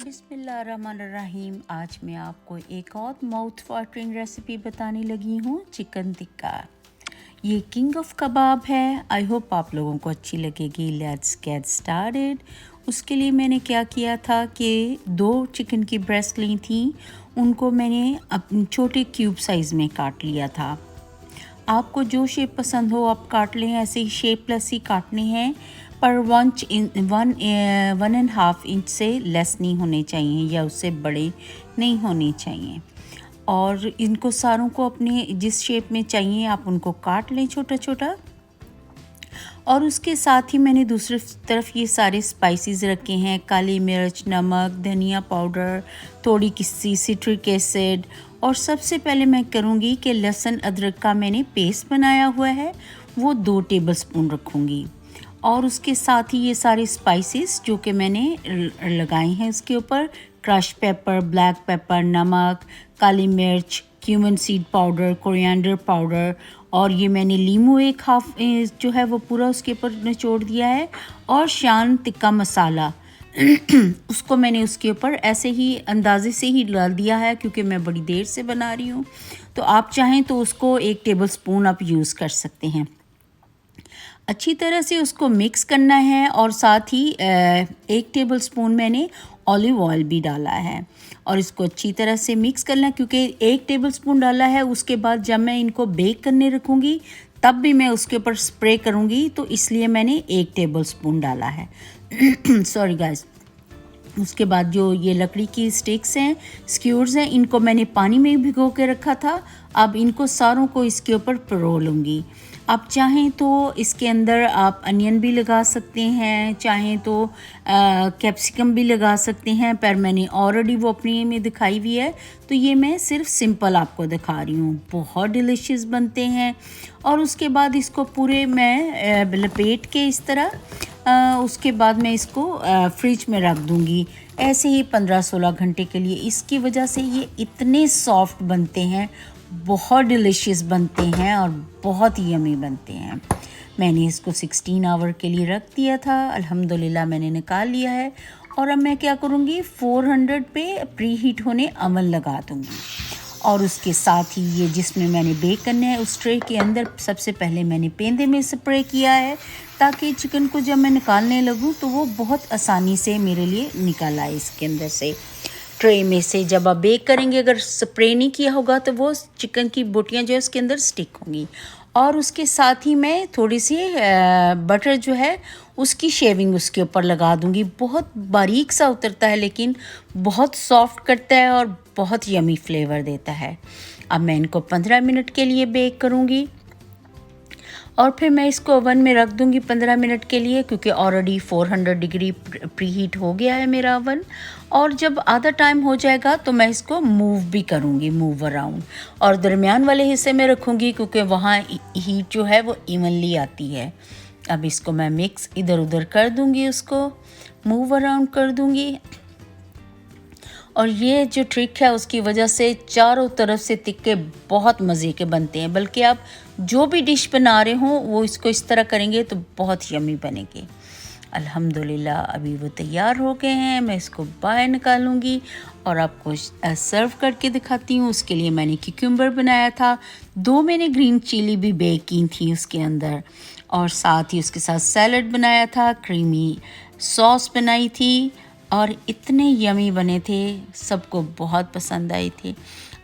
बिस्मिल्लाहिर्रहमानिर्रहीम। आज मैं आपको एक और माउथ वाटरिंग रेसिपी बताने लगी हूँ, चिकन टिक्का। ये किंग ऑफ कबाब है। आई होप आप लोगों को अच्छी लगेगी। Let's get started. उसके लिए मैंने क्या किया था कि 2 चिकन की ब्रेस्ट ली थी, उनको मैंने अपने छोटे क्यूब साइज़ में काट लिया था। आपको जो शेप पसंद हो आप काट लें, ऐसे ही शेपलेस ही काटने हैं, पर 1.5 इंच से लेस नहीं होने चाहिए या उससे बड़े नहीं होने चाहिए। और इनको सारों को अपने जिस शेप में चाहिए आप उनको काट लें छोटा छोटा। और उसके साथ ही मैंने दूसरी तरफ ये सारे स्पाइसेस रखे हैं, काली मिर्च, नमक, धनिया पाउडर, थोड़ी किसी सिट्रिक एसिड। और सबसे पहले मैं करूँगी कि लहसुन अदरक का मैंने पेस्ट बनाया हुआ है, वो 2 टेबलस्पून रखूँगी। और उसके साथ ही ये सारे स्पाइसेस जो कि मैंने लगाए हैं उसके ऊपर, क्रश पेपर, ब्लैक पेपर, नमक, काली मिर्च, cumin seed powder, coriander powder, और ये मैंने लीमू एक हाफ जो है वो पूरा उसके ऊपर निचोड़ दिया है। और शान टिक्का मसाला उसको मैंने उसके ऊपर ऐसे ही अंदाजे से ही डाल दिया है, क्योंकि मैं बड़ी देर से बना रही हूँ। तो आप चाहें तो उसको 1 टेबलस्पून आप यूज़ कर सकते हैं। अच्छी तरह से उसको मिक्स करना है। और साथ ही 1 टेबलस्पून मैंने ऑलिव ऑयल भी डाला है और इसको अच्छी तरह से मिक्स करना है, क्योंकि 1 टेबलस्पून डाला है। उसके बाद जब मैं इनको बेक करने रखूँगी तब भी मैं उसके ऊपर स्प्रे करूँगी, तो इसलिए मैंने 1 टेबलस्पून डाला है। Sorry guys. उसके बाद जो ये लकड़ी की स्टिक्स हैं, स्क्यूर्स हैं, इनको मैंने पानी में भिगो के रखा था। अब इनको सारों को इसके ऊपर परो लूँगी। आप चाहें तो इसके अंदर आप अनियन भी लगा सकते हैं, चाहें तो कैप्सिकम भी लगा सकते हैं, पर मैंने ऑलरेडी वो अपने में दिखाई हुई है, तो ये मैं सिर्फ सिंपल आपको दिखा रही हूँ। बहुत डिलीशियस बनते हैं। और उसके बाद इसको पूरे मैं लपेट के इस तरह उसके बाद मैं इसको फ्रिज में रख दूँगी ऐसे ही 15-16 घंटे के लिए। इसकी वजह से ये इतने सॉफ्ट बनते हैं, बहुत डिलीशियस बनते हैं और बहुत ही यमी बनते हैं। मैंने इसको 16 आवर के लिए रख दिया था। अल्हम्दुलिल्लाह मैंने निकाल लिया है। और अब मैं क्या करूँगी, 400 पे प्री हीट होने अवन लगा दूँगी। और उसके साथ ही ये जिसमें मैंने बेक करना है उस ट्रे के अंदर सबसे पहले मैंने पेंदे में स्प्रे किया है, ताकि चिकन को जब मैं निकालने लगूँ तो वो बहुत आसानी से मेरे लिए निकल आए इसके अंदर से, ट्रे में से। जब आप बेक करेंगे अगर स्प्रे नहीं किया होगा तो वो चिकन की बोटियाँ जो है उसके अंदर स्टिक होंगी। और उसके साथ ही मैं थोड़ी सी बटर जो है उसकी शेविंग उसके ऊपर लगा दूंगी। बहुत बारीक सा उतरता है लेकिन बहुत सॉफ्ट करता है और बहुत यमी फ्लेवर देता है। अब मैं इनको 15 मिनट के लिए बेक करूंगी और फिर मैं इसको ओवन में रख दूंगी 15 मिनट के लिए, क्योंकि ऑलरेडी 400 डिग्री प्री हीट हो गया है मेरा ओवन। और जब आधा टाइम हो जाएगा तो मैं इसको मूव भी करूंगी, मूव अराउंड, और दरमियान वाले हिस्से में रखूंगी क्योंकि वहाँ हीट जो है वो इवनली आती है। अब इसको मैं मिक्स इधर उधर कर दूंगी, उसको मूव अराउंड कर दूंगी। और ये जो ट्रिक है उसकी वजह से चारों तरफ से टिक्के बहुत मज़े के बनते हैं। बल्कि आप जो भी डिश बना रहे हो वो इसको इस तरह करेंगे तो बहुत यमी बनेगी। अल्हम्दुलिल्लाह अभी वो तैयार हो गए हैं। मैं इसको बाहर निकालूंगी और आपको सर्व करके दिखाती हूँ। उसके लिए मैंने क्यूकम्बर बनाया था, 2 मैंने ग्रीन चिली भी बेक की थी उसके अंदर, और साथ ही उसके साथ सैलड बनाया था, क्रीमी सॉस बनाई थी, और इतने यमी बने थे, सबको बहुत पसंद आई थी।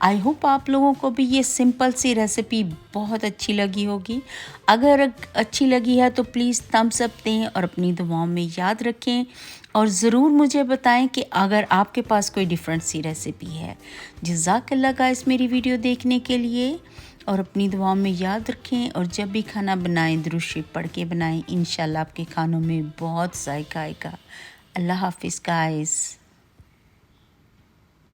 आई होप आप लोगों को भी ये सिंपल सी रेसिपी बहुत अच्छी लगी होगी। अगर अच्छी लगी है तो प्लीज़ थम्स अप दें और अपनी दुआओं में याद रखें। और ज़रूर मुझे बताएं कि अगर आपके पास कोई डिफरेंट सी रेसिपी है। जज़ाकल्लाह गाइस मेरी वीडियो देखने के लिए, और अपनी दुआओं में याद रखें। और जब भी खाना बनाएं दुरूद शरीफ पढ़ के बनाएं, इंशाल्लाह आपके खानों में बहुत जायका आएगा। अल्लाह हाफिज़ गाइस।